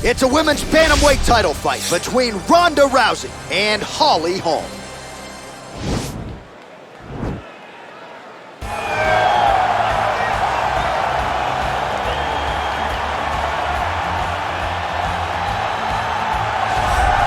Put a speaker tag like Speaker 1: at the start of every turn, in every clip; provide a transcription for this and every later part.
Speaker 1: It's a women's bantamweight title fight between Ronda Rousey and Holm.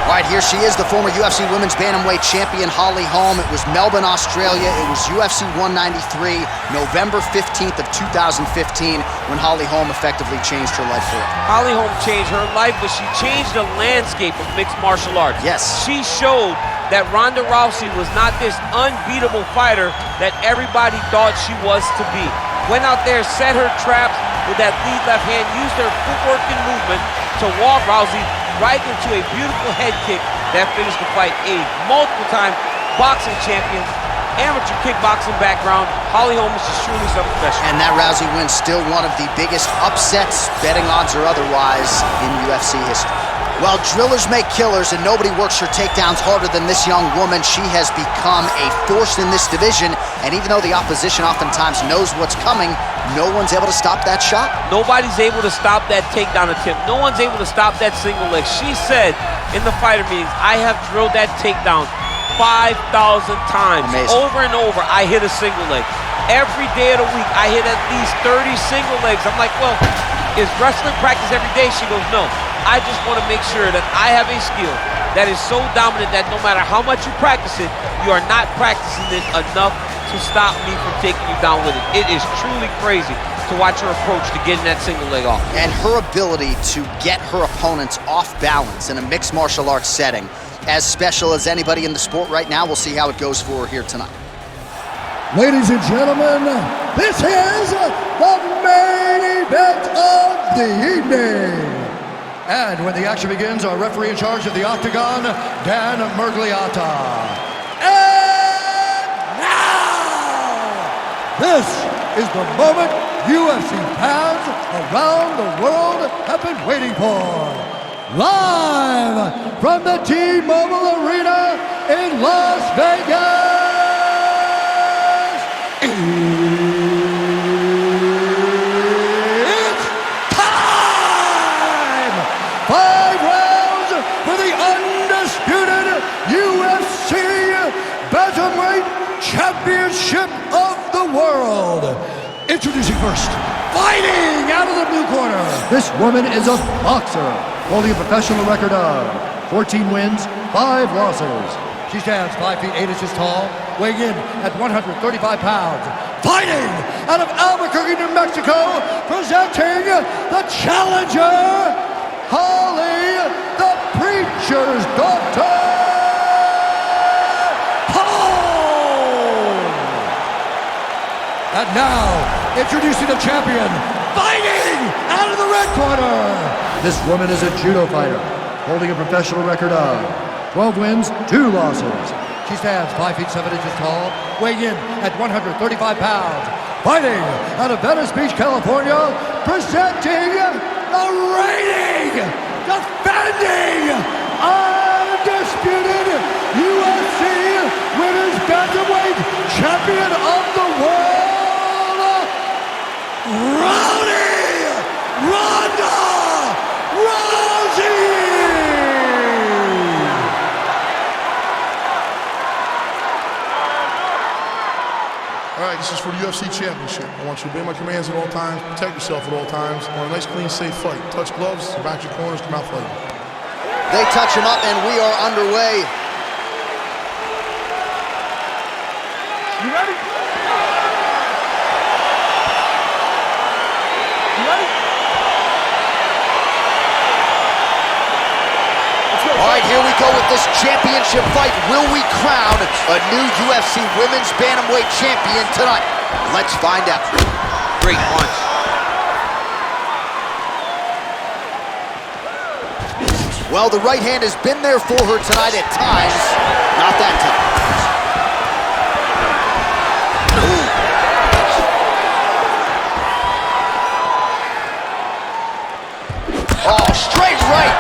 Speaker 1: All right, here she is, the former UFC Women's Bantamweight Champion, Holm. It was Melbourne, Australia. It was UFC 193, November 15th of 2015, when Holm effectively changed her life forever.
Speaker 2: Holm changed her life, but she changed the landscape of mixed martial arts.
Speaker 1: Yes.
Speaker 2: She showed that Ronda Rousey was not this unbeatable fighter that everybody thought she was to be. Went out there, set her traps with that lead left hand, used her footwork and movement to walk Rousey right into a beautiful head kick that finished the fight. A multiple-time boxing champion, amateur kickboxing background. Holm is just truly something special.
Speaker 1: And that Rousey win still one of the biggest upsets, betting odds or otherwise, in UFC history. Well, drillers make killers, and nobody works her takedowns harder than this young woman. She has become a force in this division, and even though the opposition oftentimes knows what's coming, no one's able to stop that shot.
Speaker 2: Nobody's able to stop that takedown attempt. No one's able to stop that single leg. She said in the fighter meetings, I have drilled that takedown 5,000 times.
Speaker 1: Amazing.
Speaker 2: Over and over, I hit a single leg. Every day of the week, I hit at least 30 single legs. I'm like, well, is wrestling practice every day? She goes, no. I just want to make sure that I have a skill that is so dominant that no matter how much you practice it, you are not practicing it enough to stop me from taking you down with it. It is truly crazy to watch her approach to getting that single leg off.
Speaker 1: And her ability to get her opponents off balance in a mixed martial arts setting, as special as anybody in the sport right now. We'll see how it goes for her here tonight.
Speaker 3: Ladies and gentlemen, this is the main event of the evening. And when the action begins, our referee in charge of the Octagon, Dan Mergliata. And now, this is the moment UFC fans around the world have been waiting for. Live from the T-Mobile Arena in Las Vegas. It's time! 5 rounds for the undisputed UFC Bantamweight Championship of the world. Introducing first, fighting out of the blue corner. This woman is a boxer, holding a professional record of 14 wins, 5 losses. She stands 5 feet 8 inches tall, weighing in at 135 pounds. Fighting out of Albuquerque, New Mexico, presenting the challenger, Holly, the Preacher's Daughter, Holm! And now, introducing the champion, fighting out of the red corner. This woman is a judo fighter, holding a professional record of 12 wins, 2 losses. She stands 5 feet 7 inches tall, weighing in at 135 pounds. Fighting out of Venice Beach, California, presenting the reigning, defending, undisputed UFC Women's Bantamweight Champion of the World, Ronda Rousey!
Speaker 4: All right, this is for the UFC Championship. I want you to obey my commands at all times, protect yourself at all times. I want a nice, clean, safe fight. Touch gloves, back your corners, come out fighting.
Speaker 1: They touch him up, and we are underway.
Speaker 4: You ready? You ready?
Speaker 1: All right, here we go with this championship fight. Will we crown a new UFC Women's Bantamweight Champion tonight? Let's find out.
Speaker 2: Great punch.
Speaker 1: Well, the right hand has been there for her tonight at times. Not that time. Ooh. Oh, straight right.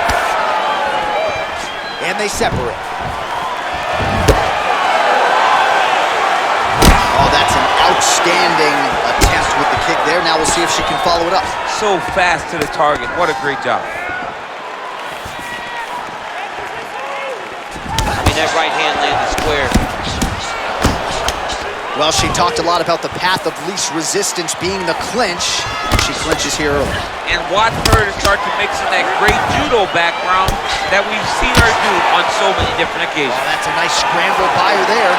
Speaker 1: And they separate. Oh, that's an outstanding attempt with the kick there. Now we'll see if she can follow it up.
Speaker 2: So fast to the target. What a great job.
Speaker 1: Well, she talked a lot about the path of least resistance being the clinch, and she clinches here early.
Speaker 2: And watch her to start to mix in that great judo background that we've seen her do on so many different occasions.
Speaker 1: Oh, that's a nice scramble by her there.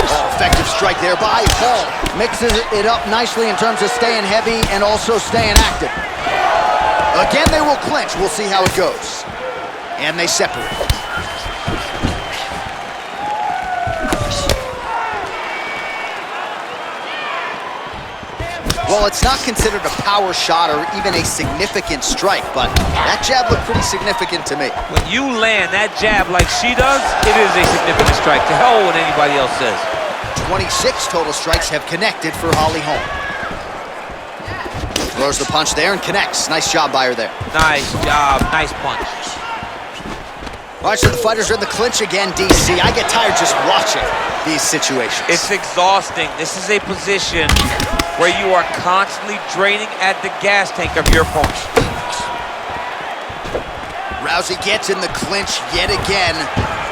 Speaker 1: Oh, effective strike there by Holm. Mixes it up nicely in terms of staying heavy and also staying active. Again, they will clinch. We'll see how it goes. And they separate. Well, it's not considered a power shot or even a significant strike, but that jab looked pretty significant to me.
Speaker 2: When you land that jab like she does, it is a significant strike. To hell with what anybody else says.
Speaker 1: 26 total strikes have connected for Holly Holm. Throws the punch there and connects. Nice job by her there.
Speaker 2: Nice job. Nice punch.
Speaker 1: All right, so the fighters are in the clinch again, DC. I get tired just watching these situations.
Speaker 2: It's exhausting. This is a position where you are constantly draining at the gas tank of your opponent.
Speaker 1: Rousey gets in the clinch yet again.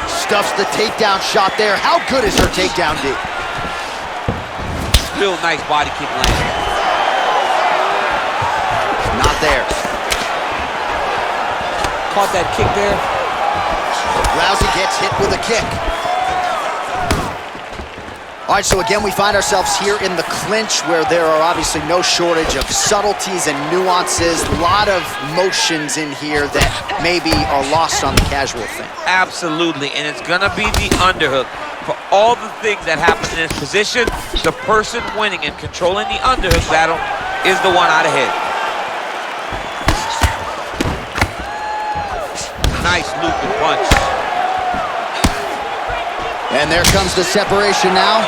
Speaker 1: Stuffs the takedown shot there. How good is her takedown, D?
Speaker 2: Real nice body kick landing.
Speaker 1: Not there.
Speaker 2: Caught that kick there.
Speaker 1: Rousey gets hit with a kick. All right, so again, we find ourselves here in the clinch where there are obviously no shortage of subtleties and nuances. A lot of motions in here that maybe are lost on the casual fan.
Speaker 2: Absolutely, and it's gonna be the underhook. For all the things that happen in this position, the person winning and controlling the underhook battle is the one out ahead. Nice looping punch.
Speaker 1: And there comes the separation now.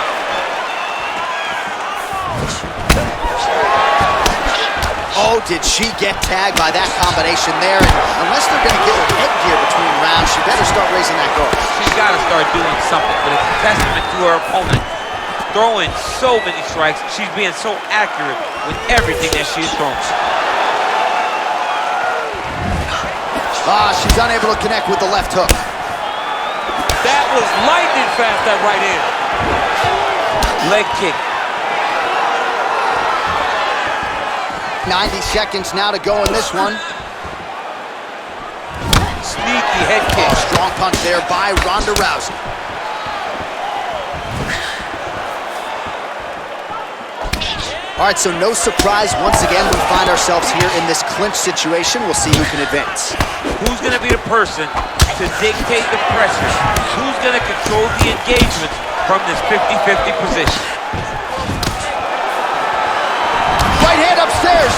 Speaker 1: Oh, did she get tagged by that combination there? And unless they're going to give her headgear between rounds, she better start raising that guard.
Speaker 2: She's got to start doing something, but it's a testament to her opponent. Throwing so many strikes, she's being so accurate with everything that she's throwing.
Speaker 1: She's unable to connect with the left hook.
Speaker 2: That was lightning fast, that right hand. Leg kick.
Speaker 1: 90 seconds now to go in this one.
Speaker 2: Sneaky head kick.
Speaker 1: Strong punch there by Ronda Rousey. All right, so no surprise. Once again, we find ourselves here in this clinch situation. We'll see who can advance.
Speaker 2: Who's going to be the person to dictate the pressure? Who's going to control the engagement from this 50-50 position?
Speaker 1: Right hand upstairs.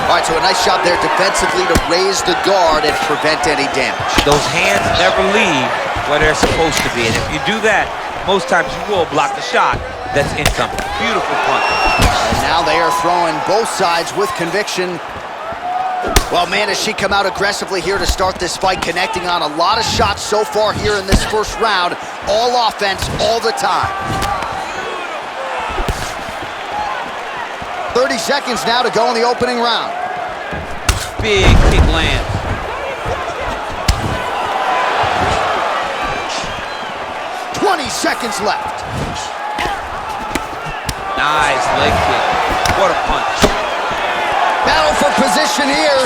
Speaker 1: All right, so a nice job there defensively to raise the guard and prevent any damage.
Speaker 2: Those hands never leave where they're supposed to be, and if you do that, most times you will block the shot that's incoming. Beautiful punch.
Speaker 1: And now they are throwing both sides with conviction. Well, man, has she come out aggressively here to start this fight, connecting on a lot of shots so far here in this first round. All offense, all the time. 30 seconds now to go in the opening round.
Speaker 2: Big kick lands.
Speaker 1: Seconds left.
Speaker 2: Nice leg kick. What a punch.
Speaker 1: Battle for position here.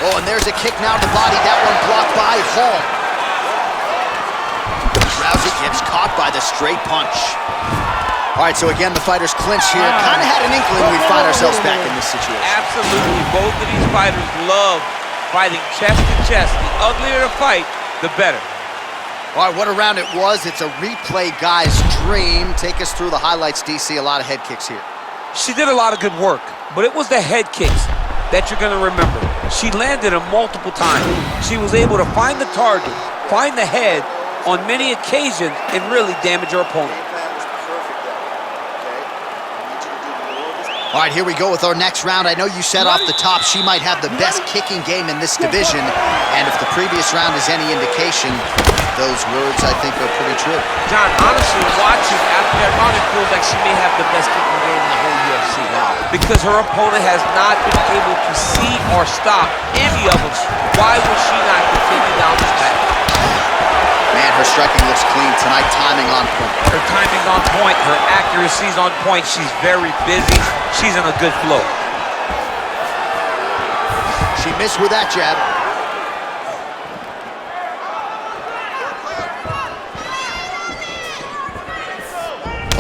Speaker 1: Oh, and there's a kick now to the body. That one blocked by Holm. Rousey gets caught by the straight punch. All right, so again, the fighters clinch here. Kind of had an inkling we'd find ourselves back in this situation.
Speaker 2: Absolutely. Both of these fighters love fighting chest to chest. The uglier the fight, the better.
Speaker 1: All right, what a round it was. It's a replay guy's dream. Take us through the highlights, DC. A lot of head kicks here.
Speaker 2: She did a lot of good work, but it was the head kicks that you're going to remember. She landed them multiple times. She was able to find the target, find the head on many occasions, and really damage her opponent.
Speaker 1: All right, here we go with our next round. I know you said off the top she might have the best kicking game in this division, and if the previous round is any indication, Those words, I think, are pretty true.
Speaker 2: John, honestly, watching after that round, it feels like she may have the best kicking game in the whole UFC.
Speaker 1: Wow.
Speaker 2: Because her opponent has not been able to see or stop any of them. Why would she not continue down this path?
Speaker 1: Man, her striking looks clean tonight, timing on point.
Speaker 2: Her timing's on point, her accuracy's on point. She's very busy. She's in a good flow.
Speaker 1: She missed with that jab.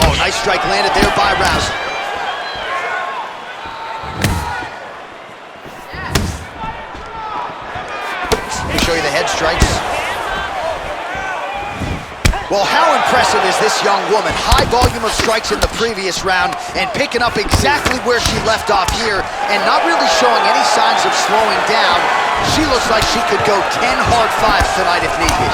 Speaker 1: Oh, nice strike landed there by Rousey. Let me show you the head strikes. Well, how impressive is this young woman? High volume of strikes in the previous round and picking up exactly where she left off here and not really showing any signs of slowing down. She looks like she could go 10 hard fives tonight if need be.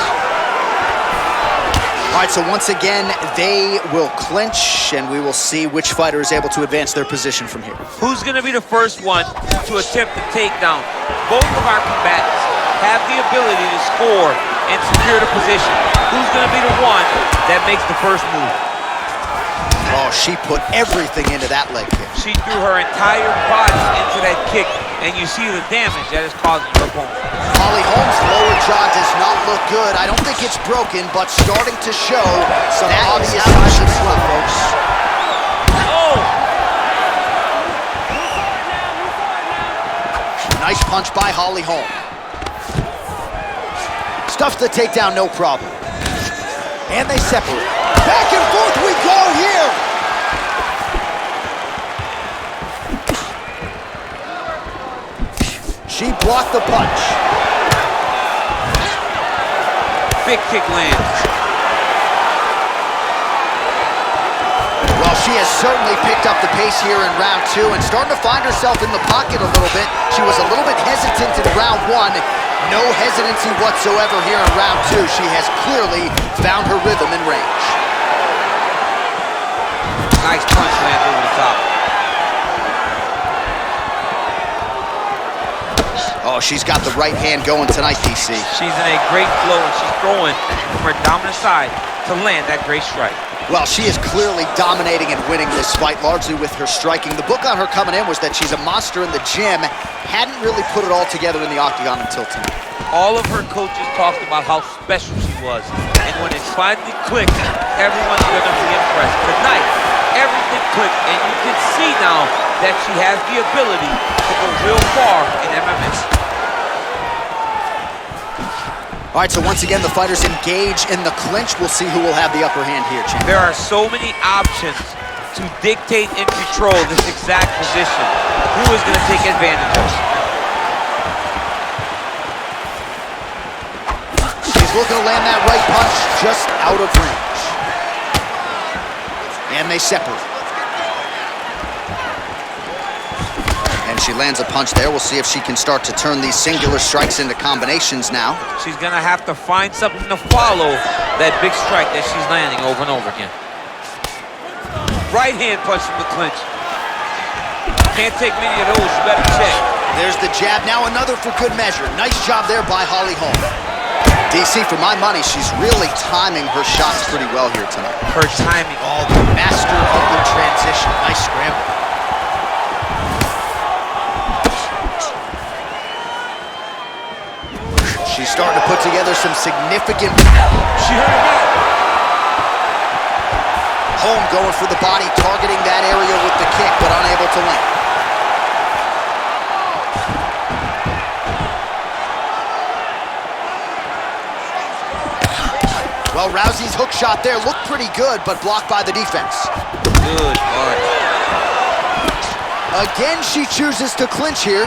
Speaker 1: All right, so once again, they will clinch and we will see which fighter is able to advance their position from here.
Speaker 2: Who's gonna be the first one to attempt the takedown? Both of our combatants have the ability to score and secure the position. Who's gonna be the one that makes the first move?
Speaker 1: Oh, she put everything into that leg kick.
Speaker 2: She threw her entire body into that kick, and you see the damage that is causing her opponent.
Speaker 1: Holly Holm's lower jaw does not look good. I don't think it's broken, but starting to show some obvious signs of slump, folks.
Speaker 2: Oh!
Speaker 1: Nice punch by Holly Holm. Stuffs the takedown, no problem. And they separate. Back and forth we go here. She blocked the punch.
Speaker 2: Big kick lands.
Speaker 1: Well, she has certainly picked up the pace here in round two and starting to find herself in the pocket a little bit. She was a little bit hesitant in round one. No hesitancy whatsoever here in round two. She has clearly found her rhythm and range.
Speaker 2: Nice punch lands over the top.
Speaker 1: Oh, she's got the right hand going tonight, DC.
Speaker 2: She's in a great flow, and she's throwing from her dominant side to land that great strike.
Speaker 1: Well, she is clearly dominating and winning this fight, largely with her striking. The book on her coming in was that she's a monster in the gym. Hadn't really put it all together in the octagon until tonight.
Speaker 2: All of her coaches talked about how special she was. And when it finally clicked, everyone's gonna be impressed. Tonight, everything clicked, and you can see now that she has the ability to go real far in MMA.
Speaker 1: All right, so once again, the fighters engage in the clinch. We'll see who will have the upper hand here, champ.
Speaker 2: There are so many options to dictate and control this exact position. Who is gonna take advantage of it?
Speaker 1: She's looking to land that right punch just out of range. And they separate. And she lands a punch there. We'll see if she can start to turn these singular strikes into combinations now.
Speaker 2: She's gonna have to find something to follow that big strike that she's landing over and over again. Right hand punch from the clinch. Can't take many of those, you better check.
Speaker 1: There's the jab, now another for good measure. Nice job there by Holly Holm. DC, for my money, she's really timing her shots pretty well here tonight.
Speaker 2: Her timing.
Speaker 1: Oh, the master of the transition. Nice scramble. She's starting to put together some significant...
Speaker 2: She hurt her back.
Speaker 1: Holm going for the body, targeting that area with the kick, but unable to land. Well, Rousey's hook shot there looked pretty good, but blocked by the defense.
Speaker 2: Good punch.
Speaker 1: Again, she chooses to clinch here.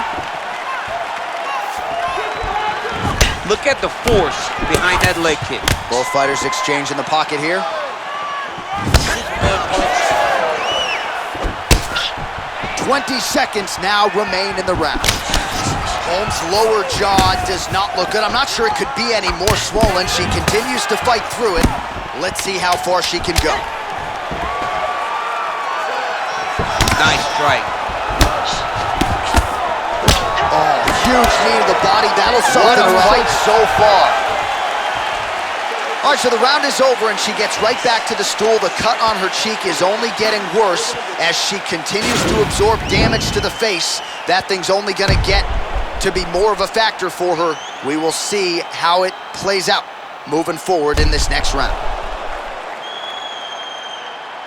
Speaker 2: Look at the force behind that leg kick.
Speaker 1: Both fighters exchange in the pocket here. 20 seconds now remain in the round. Holm's lower jaw does not look good. I'm not sure it could be any more swollen. She continues to fight through it. Let's see how far she can go.
Speaker 2: Nice strike.
Speaker 1: Oh, huge knee to the body. That'll soften her fight so far. All right, so the round is over, and she gets right back to the stool. The cut on her cheek is only getting worse as she continues to absorb damage to the face. That thing's only going to get to be more of a factor for her. We will see how it plays out moving forward in this next round.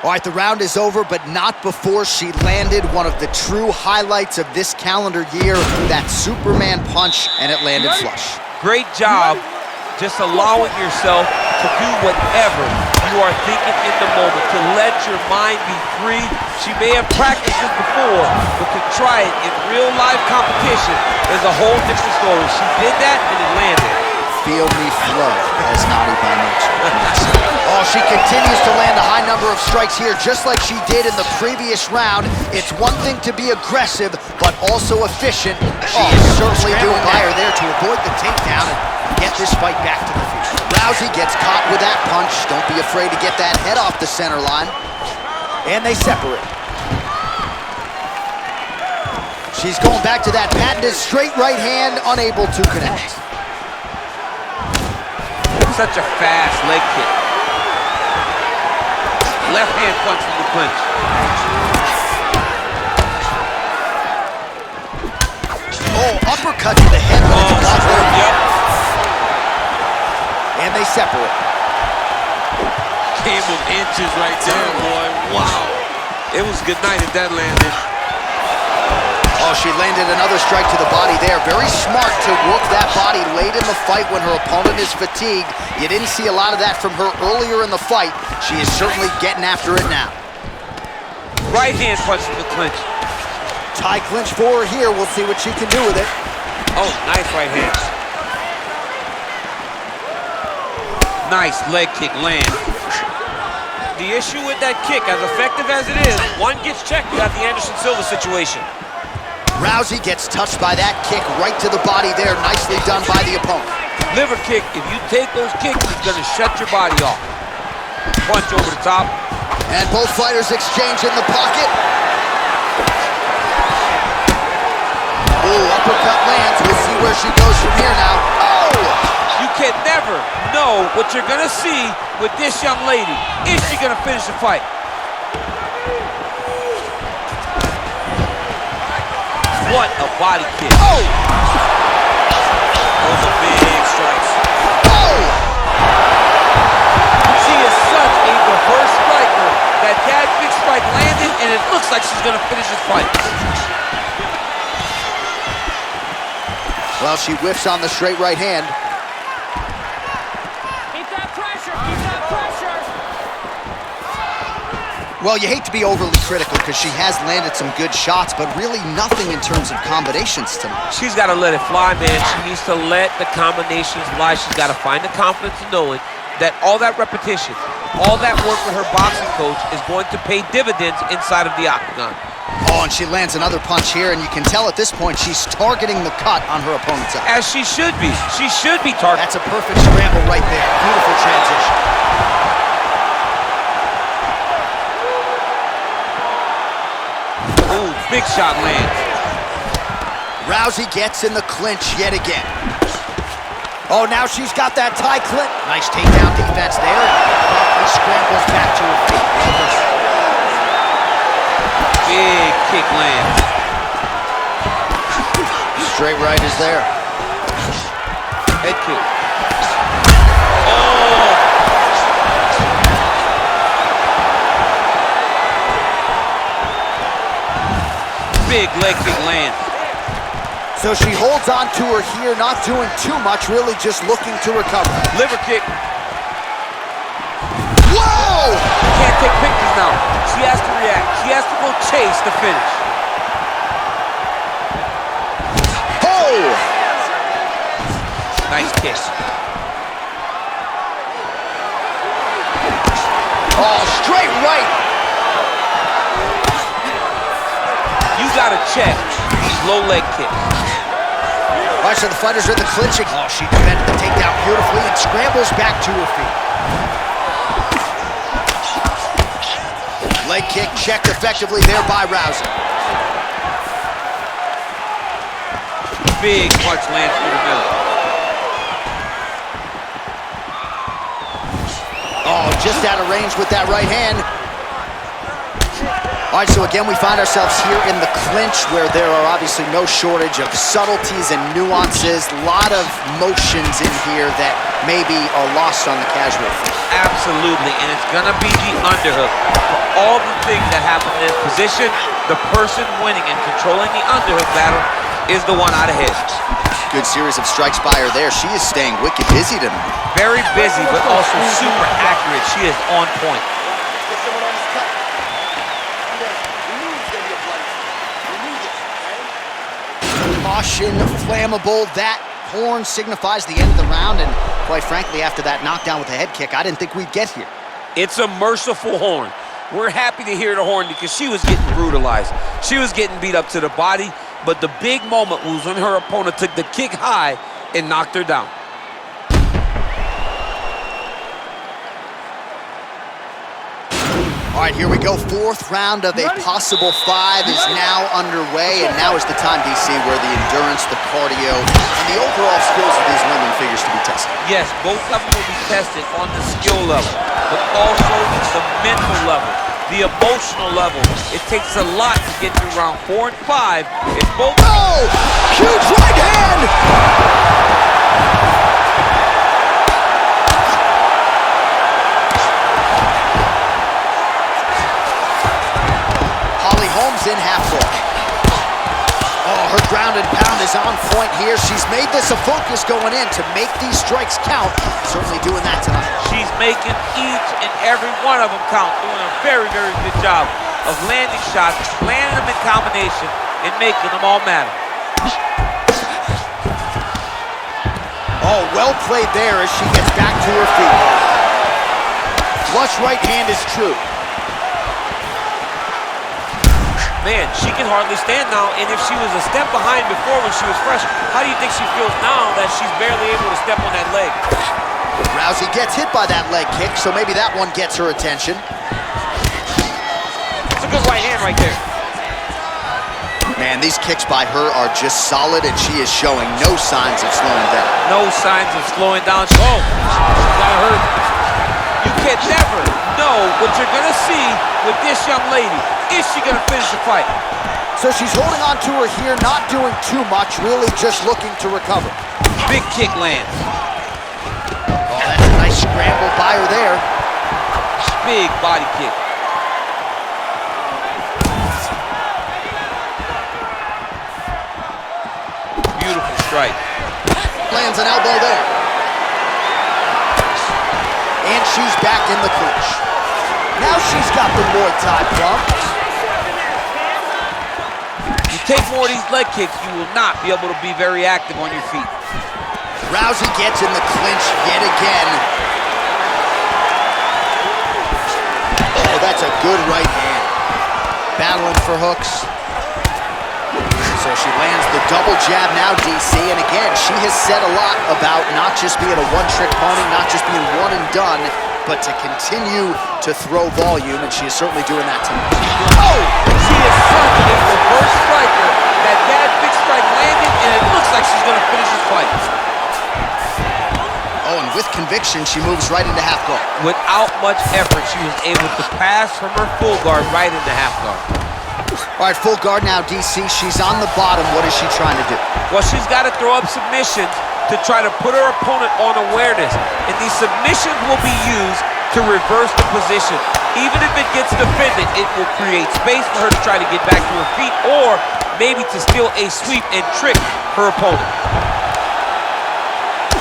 Speaker 1: All right, the round is over, but not before she landed one of the true highlights of this calendar year, that Superman punch, and it landed flush.
Speaker 2: Great job just allowing yourself to do whatever you are thinking in the moment, to let your mind be free. She may have practiced it before, but to try it in real life competition is a whole different story. She did that and it landed.
Speaker 1: Feel me flow, as naughty by nature. Oh, she continues to land a high number of strikes here, just like she did in the previous round. It's one thing to be aggressive, but also efficient. She is certainly doing fire there to avoid the takedown and get this fight back to the feet. Rousey gets caught with that punch. Don't be afraid to get that head off the center line. And they separate. She's going back to that patented straight right hand, unable to connect.
Speaker 2: Such a fast leg kick. Left hand punch from the clinch.
Speaker 1: Oh, uppercut to the head.
Speaker 2: Yep.
Speaker 1: And they separate.
Speaker 2: Came of inches right there, boy. Wow. It was good night if that landed.
Speaker 1: Oh, she landed another strike to the body there. Very smart to work that body late in the fight when her opponent is fatigued. You didn't see a lot of that from her earlier in the fight. She is certainly getting after it now.
Speaker 2: Right hand punch to the clinch.
Speaker 1: Tie clinch for her here. We'll see what she can do with it.
Speaker 2: Oh, nice right hand. Nice leg kick land. The issue with that kick, as effective as it is, one gets checked. You got the Anderson Silva situation.
Speaker 1: Rousey gets touched by that kick right to the body there. Nicely done by the opponent.
Speaker 2: Liver kick, if you take those kicks, it's gonna shut your body off. Punch over the top.
Speaker 1: And both fighters exchange in the pocket. Oh, uppercut lands. We'll see where she goes from here now. Oh!
Speaker 2: You can never know what you're gonna see with this young lady. Is she gonna finish the fight? What a body kick.
Speaker 1: Oh!
Speaker 2: Those are big strikes.
Speaker 1: Oh!
Speaker 2: She is such a diverse striker that big strike landed, and it looks like she's gonna finish this fight.
Speaker 1: Well, she whiffs on the straight right hand.
Speaker 5: Keep that pressure, keep that pressure.
Speaker 1: Well, you hate to be overly critical because she has landed some good shots, but really nothing in terms of combinations tonight.
Speaker 2: She's got to let it fly, man. She needs to let the combinations fly. She's got to find the confidence in knowing that all that repetition, all that work with her boxing coach is going to pay dividends inside of the octagon.
Speaker 1: Oh, and she lands another punch here, and you can tell at this point she's targeting the cut on her opponent's eye.
Speaker 2: As she should be. She should be targeting.
Speaker 1: That's a perfect scramble right there. Beautiful transition.
Speaker 2: Ooh, big shot lands.
Speaker 1: Rousey gets in the clinch yet again. Oh, now she's got that tie clinch. Nice takedown defense there. He scrambles back to her feet.
Speaker 2: Big kick lands.
Speaker 1: Straight right is there.
Speaker 2: Head kick. Oh! Big leg kick lands.
Speaker 1: So she holds on to her here, not doing too much, really just looking to recover.
Speaker 2: Liver kick.
Speaker 1: Whoa!
Speaker 2: Can't take pictures now. She has to react. She has to go chase the finish.
Speaker 1: Oh!
Speaker 2: Nice kiss.
Speaker 1: Oh, straight right.
Speaker 2: You gotta check these low leg kicks.
Speaker 1: All right, so the fighters are in the clinching. Oh, she defended the takedown beautifully and scrambles back to her feet. Leg kick checked effectively there by Rousey.
Speaker 2: Big punch lands through the middle.
Speaker 1: Oh, just out of range with that right hand. All right, so again, we find ourselves here in the clinch where there are obviously no shortage of subtleties and nuances. A lot of motions in here that maybe are lost on the casual fan.
Speaker 2: Absolutely, and it's gonna be the underhook. For all the things that happen in this position, the person winning and controlling the underhook battle is the one out ahead.
Speaker 1: Good series of strikes by her there. She is staying wicked busy tonight.
Speaker 2: Very busy, but also super accurate. She is on point.
Speaker 1: Caution, flammable. That horn signifies the end of the round, and quite frankly, after that knockdown with a head kick, I didn't think we'd get here.
Speaker 2: It's a merciful horn. We're happy to hear the horn because she was getting brutalized. She was getting beat up to the body, but the big moment was when her opponent took the kick high and knocked her down.
Speaker 1: All right, here we go. Fourth round of a possible 5 is now underway, and now is the time, DC, where the endurance, the cardio, and the overall skills of these women figures to be tested.
Speaker 2: Yes, both of them will be tested on the skill level, but also the mental level, the emotional level. It takes a lot to get through round 4 and 5. If both...
Speaker 1: Oh! Huge right hand! Holm's in half guard. Oh, her ground and pound is on point here. She's made this a focus going in to make these strikes count. Certainly doing that tonight.
Speaker 2: She's making each and every one of them count, doing a very, very good job of landing shots, landing them in combination, and making them all matter.
Speaker 1: Oh, well played there as she gets back to her feet. Flush right hand is true.
Speaker 2: Man, she can hardly stand now, and if she was a step behind before when she was fresh, how do you think she feels now that she's barely able to step on that leg?
Speaker 1: Rousey gets hit by that leg kick, so maybe that one gets her attention.
Speaker 2: It's a good right hand right there.
Speaker 1: Man, these kicks by her are just solid, and she is showing no signs of slowing down.
Speaker 2: No signs of slowing down. Oh, she got hurt. You can never know what you're going to see with this young lady. Is she going to finish the fight?
Speaker 1: So she's holding on to her here, not doing too much, really just looking to recover.
Speaker 2: Big kick lands.
Speaker 1: Oh, that's a nice scramble by her there.
Speaker 2: Big body kick. Beautiful strike.
Speaker 1: Lands an elbow there. And she's back in the clinch. Now she's got the Muay Thai bump.
Speaker 2: You take more of these leg kicks, you will not be able to be very active on your feet.
Speaker 1: Rousey gets in the clinch yet again. Oh, that's a good right hand. Battling for hooks. So she lands the double jab now, DC, and again, she has said a lot about not just being a one-trick pony, not just being one and done, but to continue to throw volume, and she is certainly doing that tonight.
Speaker 2: Oh! She is such a reverse striker. That big strike landed, and it looks like she's going to finish this fight.
Speaker 1: Oh, and with conviction, she moves right into half guard.
Speaker 2: Without much effort, she was able to pass from her full guard right into half guard.
Speaker 1: All right, full guard now, DC. She's on the bottom. What is she trying to do?
Speaker 2: Well, she's got to throw up submissions to try to put her opponent on awareness. And these submissions will be used to reverse the position. Even if it gets defended, it will create space for her to try to get back to her feet, or maybe to steal a sweep and trick her opponent.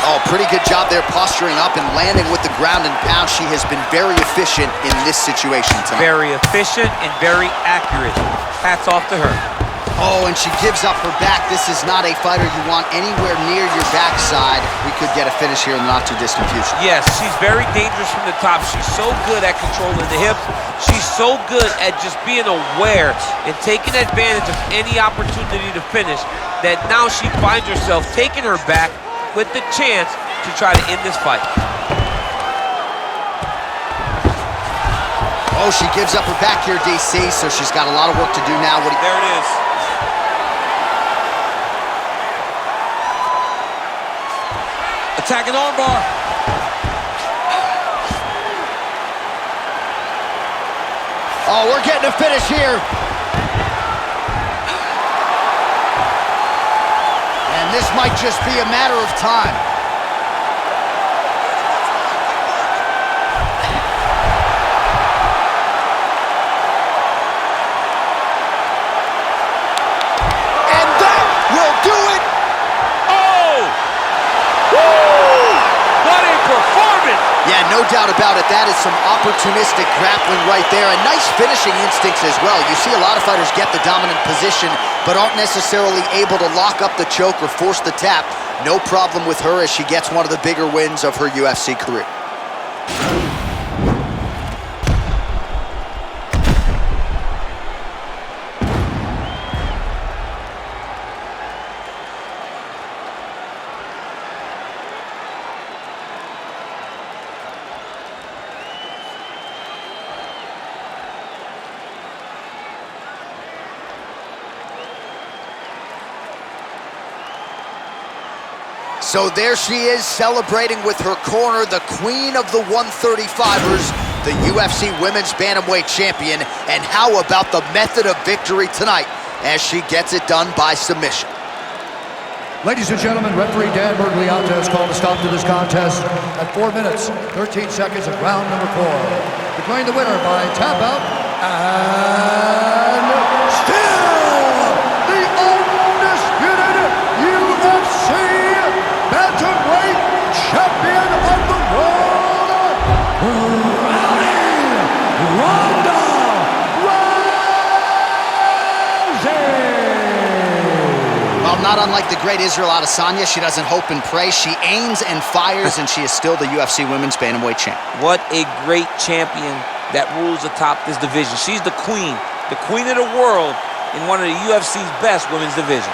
Speaker 1: Oh, pretty good job there posturing up and landing with the ground and pound. She has been very efficient in this situation tonight.
Speaker 2: Very efficient and very accurate. Hats off to her.
Speaker 1: Oh, and she gives up her back. This is not a fighter you want anywhere near your backside. We could get a finish here in the not-too-distant future.
Speaker 2: Yes, she's very dangerous from the top. She's so good at controlling the hips. She's so good at just being aware and taking advantage of any opportunity to finish that now she finds herself taking her back with the chance to try to end this fight.
Speaker 1: Oh, she gives up her back here, DC, so she's got a lot of work to do now.
Speaker 2: There it is. Attacking armbar.
Speaker 1: Oh, we're getting a finish here. And this might just be a matter of time. And that will do it.
Speaker 2: Oh! Woo! What a performance!
Speaker 1: Yeah, no doubt about it. That is some opportunistic grappling right there. And nice finishing instincts as well. You see a lot of fighters get the dominant position, but aren't necessarily able to lock up the choke or force the tap. No problem with her as she gets one of the bigger wins of her UFC career. So there she is, celebrating with her corner, the queen of the 135ers, the UFC Women's Bantamweight Champion. And how about the method of victory tonight as she gets it done by submission?
Speaker 3: Ladies and gentlemen, referee Dan Merced has called a stop to this contest at 4 minutes, 13 seconds of round number 4. Declaring the winner by tap out, and still the undisputed UFC Bantamweight Champion of the world, Ronda Rousey!
Speaker 1: Well, not unlike the great Israel Adesanya, she doesn't hope and pray. She aims and fires, and she is still the UFC Women's Bantamweight Champ.
Speaker 2: What a great champion that rules atop this division. She's the queen of the world in one of the UFC's best women's division.